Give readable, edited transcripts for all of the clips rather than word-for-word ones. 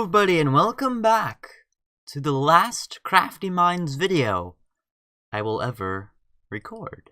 everybody, and welcome back to the last CraftyMynes video I will ever record.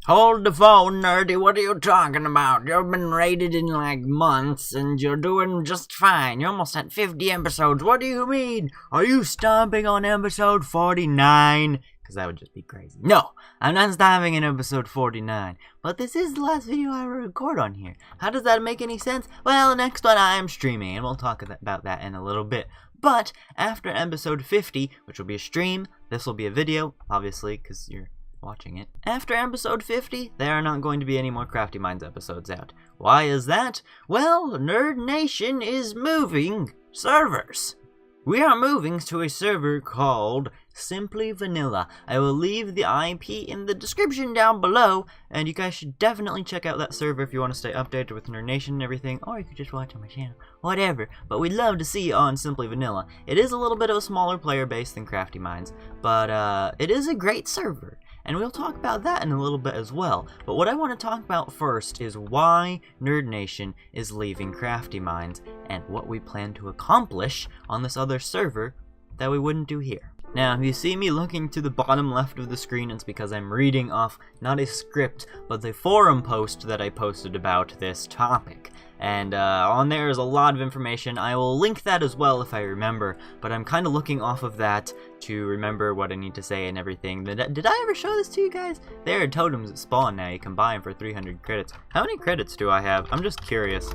Hold the phone, Nerdy, what are you talking about? You've been rated in like months and you're doing just fine. You're almost at 50 episodes. What do you mean? Are you stomping on episode 49? Because that would just be crazy. No, I'm not stopping in episode 49. But this is the last video I ever record on here. How does that make any sense? Well, the next one I'm streaming, and we'll talk about that in a little bit. But after episode 50, which will be a stream, this will be a video, obviously, because you're watching it. After episode 50, there are not going to be any more CraftyMynes episodes out. Why is that? Well, Nerd Nation is moving servers. We are moving to a server called Simply Vanilla. I will leave the IP in the description down below, and you guys should definitely check out that server if you want to stay updated with Nerd Nation and everything, or you could just watch on my channel, whatever. But we'd love to see you on Simply Vanilla. It is a little bit of a smaller player base than CraftyMynes, but it is a great server. And we'll talk about that in a little bit as well. But what I want to talk about first is why Nerd Nation is leaving CraftyMynes and what we plan to accomplish on this other server that we wouldn't do here. Now, if you see me looking to the bottom left of the screen, it's because I'm reading off not a script, but the forum post that I posted about this topic. And on there is a lot of information. I will link that as well if I remember, but I'm kind of looking off of that to remember what I need to say and everything. Did I ever show this to you guys? There are totems that spawn now. You can buy them for 300 credits. How many credits do I have? I'm just curious.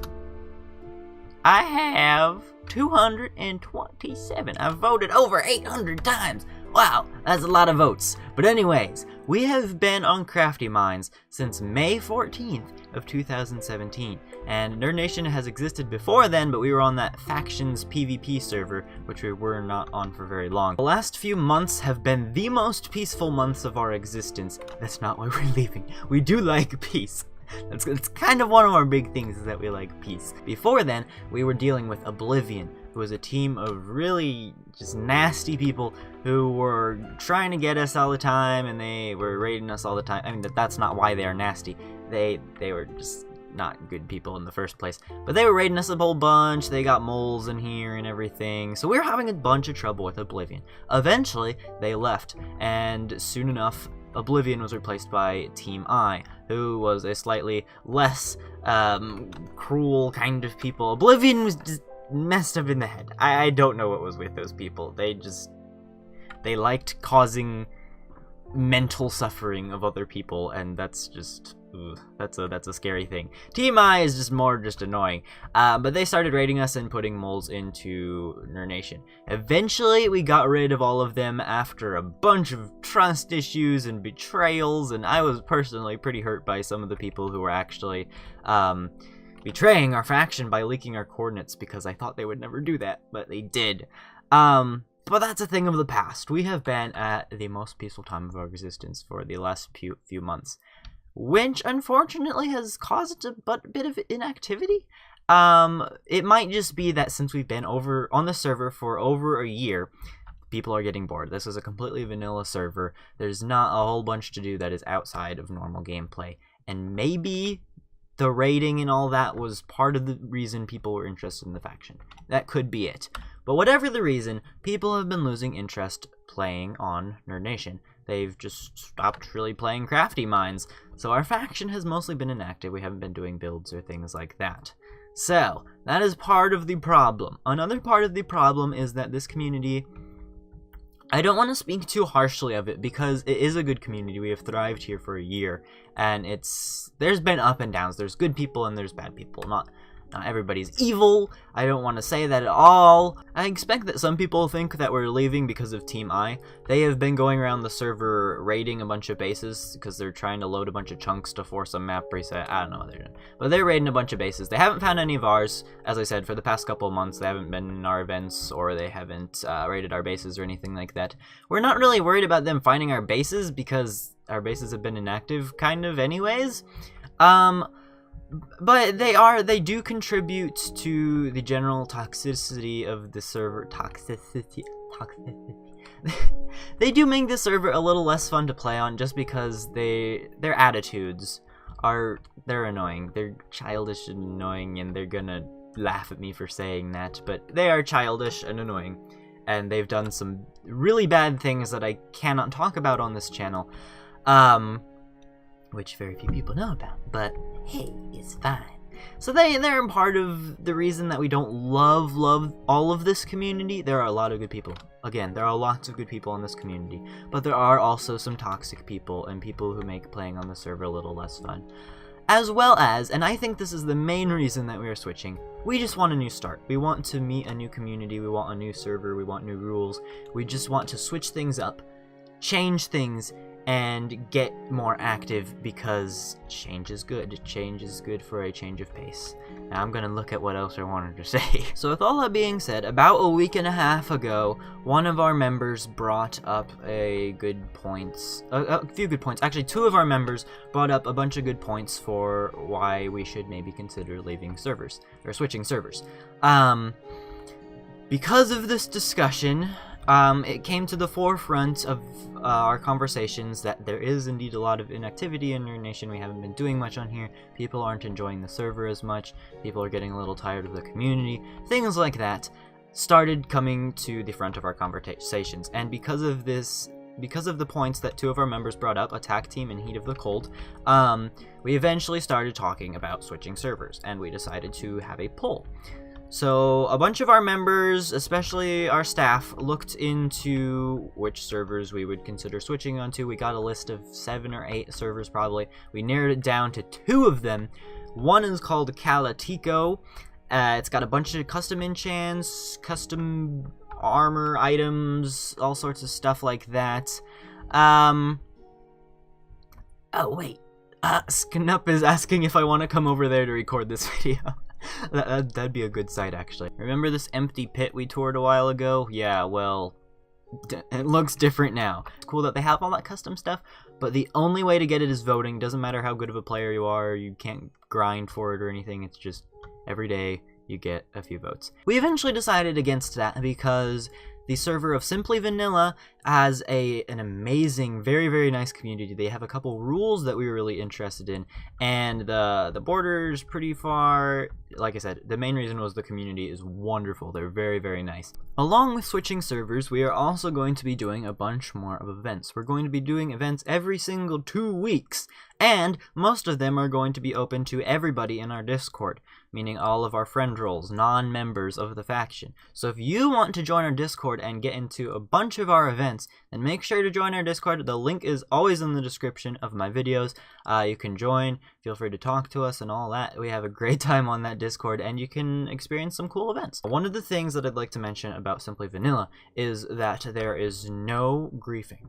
I have 227. I've voted over 800 times. Wow, that's a lot of votes. But anyways, we have been on CraftyMynes since May 14th of 2017. And Nerd Nation has existed before then, but we were on that Factions PvP server, which we were not on for very long. The last few months have been the most peaceful months of our existence. That's not why we're leaving. We do like peace. It's kind of one of our big things is that we like peace. Before then, we were dealing with Oblivion, who was a team of really just nasty people who were trying to get us all the time, and they were raiding us all the time. I mean, that's not why they are nasty. They were just not good people in the first place. But they were raiding us a whole bunch. They got moles in here and everything. So we were having a bunch of trouble with Oblivion. Eventually, they left, and soon enough, Oblivion was replaced by Team I, who was a slightly less cruel kind of people. Oblivion was just messed up in the head. I don't know what was with those people. They liked causing mental suffering of other people, and that's just that's a scary thing. Team I is just more annoying, but they started raiding us and putting moles into Nerd Nation. Eventually, we got rid of all of them after a bunch of trust issues and betrayals, and I was personally pretty hurt by some of the people who were actually betraying our faction by leaking our coordinates, because I thought they would never do that, but they did. But that's a thing of the past. We have been at the most peaceful time of our existence for the last few months, which unfortunately has caused a bit of inactivity. It might just be that since we've been over on the server for over a year, people are getting bored. This is a completely vanilla server. There's not a whole bunch to do that is outside of normal gameplay, and maybe the raiding and all that was part of the reason people were interested in the faction. That could be it. But whatever the reason, people have been losing interest playing on Nerd Nation. They've just stopped really playing CraftyMynes. So our faction has mostly been inactive. We haven't been doing builds or things like that. So, that is part of the problem. Another part of the problem is that this community, I don't want to speak too harshly of it because it is a good community. We have thrived here for a year, and there's been up and downs. There's good people and there's bad people. Not everybody's evil. I don't want to say that at all. I expect that some people think that we're leaving because of Team I. They have been going around the server raiding a bunch of bases because they're trying to load a bunch of chunks to force a map reset. I don't know what they're doing. But they're raiding a bunch of bases. They haven't found any of ours. As I said, for the past couple of months, they haven't been in our events or they haven't raided our bases or anything like that. We're not really worried about them finding our bases because our bases have been inactive kind of anyways. But they do contribute to the general toxicity of the server. Toxicity. They do make the server a little less fun to play on just because their attitudes they're annoying. They're childish and annoying, and they're gonna laugh at me for saying that, but they are childish and annoying, and they've done some really bad things that I cannot talk about on this channel, which very few people know about, but hey, it's fine. So they're part of the reason that we don't love all of this community. There are a lot of good people. Again, there are lots of good people in this community, but there are also some toxic people and people who make playing on the server a little less fun. As well as, and I think this is the main reason that we are switching, we just want a new start. We want to meet a new community, we want a new server, we want new rules. We just want to switch things up, change things, and get more active, because change is good. Change is good for a change of pace. Now I'm gonna look at what else I wanted to say. So with all that being said, about a week and a half ago, one of our members brought up a few good points. Actually, two of our members brought up a bunch of good points for why we should maybe consider leaving servers, or switching servers. Because of this discussion, it came to the forefront of our conversations that there is indeed a lot of inactivity in Nerd Nation. We haven't been doing much on here. People aren't enjoying the server as much. People are getting a little tired of the community. Things like that started coming to the front of our conversations. And because of this, because of the points that two of our members brought up, Attack Team and Heat of the Cold, we eventually started talking about switching servers, and we decided to have a poll. So a bunch of our members, especially our staff, looked into which servers we would consider switching onto. We got a list of 7 or 8 servers probably. We narrowed it down to 2 of them. One is called Calatico. It's got a bunch of custom enchants, custom armor items, all sorts of stuff like that. Oh wait, Scanup is asking if I want to come over there to record this video. That'd be a good sight, actually. Remember this empty pit we toured a while ago? Yeah, well, it looks different now. It's cool that they have all that custom stuff, but the only way to get it is voting. Doesn't matter how good of a player you are, you can't grind for it or anything. It's just every day you get a few votes. We eventually decided against that because the server of Simply Vanilla has an amazing, very, very nice community. They have a couple rules that we were really interested in, and the border's pretty far. Like I said, the main reason was the community is wonderful. They're very, very nice. Along with switching servers, we are also going to be doing a bunch more of events. We're going to be doing events every single 2 weeks, and most of them are going to be open to everybody in our Discord, meaning all of our friend roles, non-members of the faction. So if you want to join our Discord and get into a bunch of our events, then make sure to join our Discord. The link is always in the description of my videos. You can join, feel free to talk to us and all that. We have a great time on that Discord, and you can experience some cool events. One of the things that I'd like to mention about Simply Vanilla is that there is no greifing,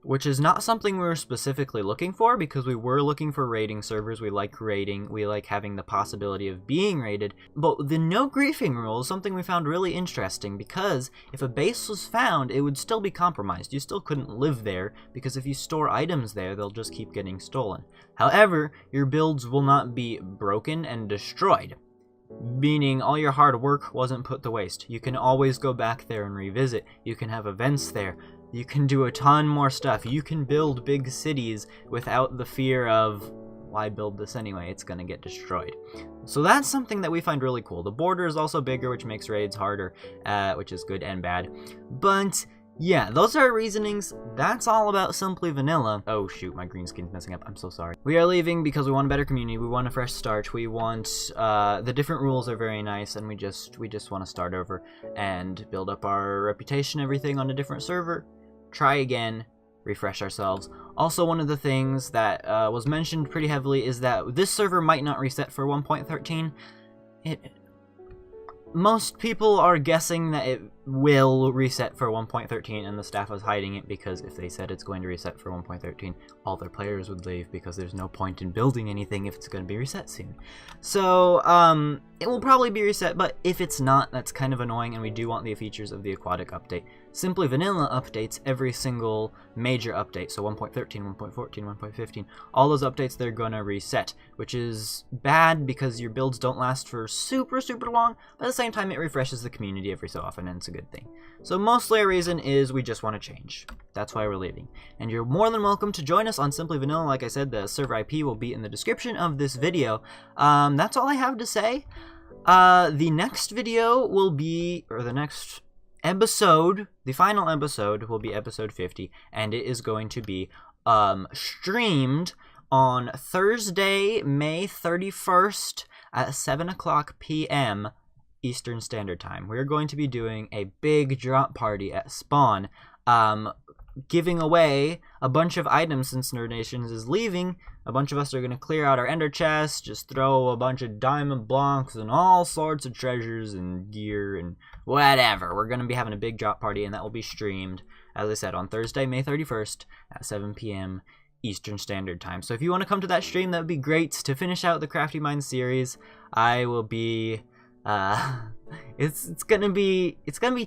which is not something we were specifically looking for, because we were looking for raiding servers. We like raiding, we like having the possibility of being raided, but the no greifing rule is something we found really interesting, because if a base was found, it would still be compromised. You still couldn't live there, because if you store items there, they'll just keep getting stolen. However, your builds will not be broken and destroyed, meaning all your hard work wasn't put to waste. You can always go back there and revisit. You can have events there. You can do a ton more stuff. You can build big cities without the fear of, why build this anyway? It's gonna get destroyed. So that's something that we find really cool. The border is also bigger, which makes raids harder, which is good and bad. But yeah, those are our reasonings. That's all about Simply Vanilla. Oh shoot, my green screen's messing up. I'm so sorry. We are leaving because we want a better community. We want a fresh start. We want, the different rules are very nice, and we just want to start over and build up our reputation, everything on a different server. Try again, refresh ourselves. Also, one of the things that was mentioned pretty heavily is that this server might not reset for 1.13. Most people are guessing that it will reset for 1.13, and the staff is hiding it because if they said it's going to reset for 1.13, all their players would leave, because there's no point in building anything if it's going to be reset soon. So, it will probably be reset, but if it's not, that's kind of annoying, and we do want the features of the aquatic update. Simply Vanilla updates every single major update, so 1.13, 1.14, 1.15, all those updates they're gonna reset, which is bad because your builds don't last for super, super long, but at the same time it refreshes the community every so often, and it's a good thing. So mostly our reason is we just want to change. That's why we're leaving. And you're more than welcome to join us on Simply Vanilla. Like I said, the server IP will be in the description of this video. That's all I have to say. The next video will be, or the next episode, the final episode will be episode 50, and it is going to be streamed on Thursday, May 31st at 7 o'clock p.m. Eastern Standard Time. We're going to be doing a big drop party at spawn, giving away a bunch of items. Since Nerd Nations is leaving, a bunch of us are going to clear out our ender chests, just throw a bunch of diamond blocks and all sorts of treasures and gear and whatever. We're going to be having a big drop party, and that will be streamed, as I said, on Thursday, May 31st at 7 p.m. Eastern Standard Time. So if you want to come to that stream, that would be great. To finish out the CraftyMynes series, I will be it's gonna be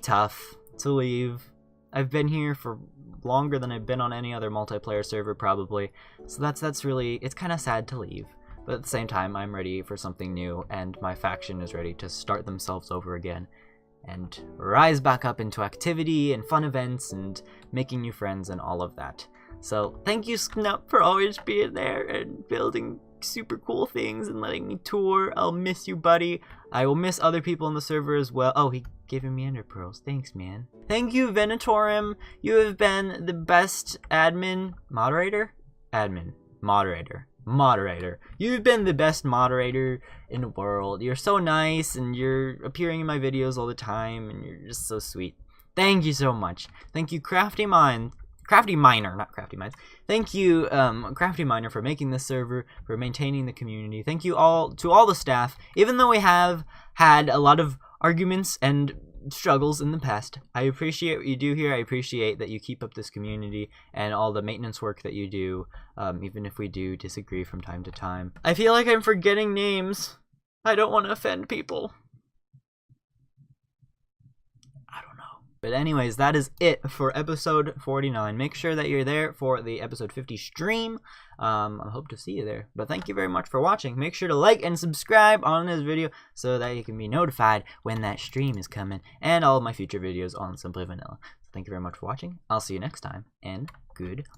tough to leave. I've been here for longer than I've been on any other multiplayer server probably, so that's really, it's kind of sad to leave, but at the same time I'm ready for something new, and my faction is ready to start themselves over again and rise back up into activity and fun events and making new friends and all of that. So thank you, Snup, for always being there and building super cool things and letting me tour. I'll miss you, buddy. I will miss other people on the server as well. Oh, he gave me ender pearls. Thanks, man. Thank you, Venatorum. You have been the best moderator. You've been the best moderator in the world. You're so nice, and you're appearing in my videos all the time, and you're just so sweet. Thank you so much. Thank you, CraftyMynes. CraftyMyner, not CraftyMynes. Thank you, CraftyMyner, for making this server, for maintaining the community. Thank you all to all the staff. Even though we have had a lot of arguments and struggles in the past, I appreciate what you do here. I appreciate that you keep up this community and all the maintenance work that you do, even if we do disagree from time to time. I feel like I'm forgetting names. I don't want to offend people. But anyways, that is it for episode 49. Make sure that you're there for the episode 50 stream. I hope to see you there. But thank you very much for watching. Make sure to like and subscribe on this video so that you can be notified when that stream is coming, and all of my future videos on Simply Vanilla. So thank you very much for watching. I'll see you next time, and goodbye.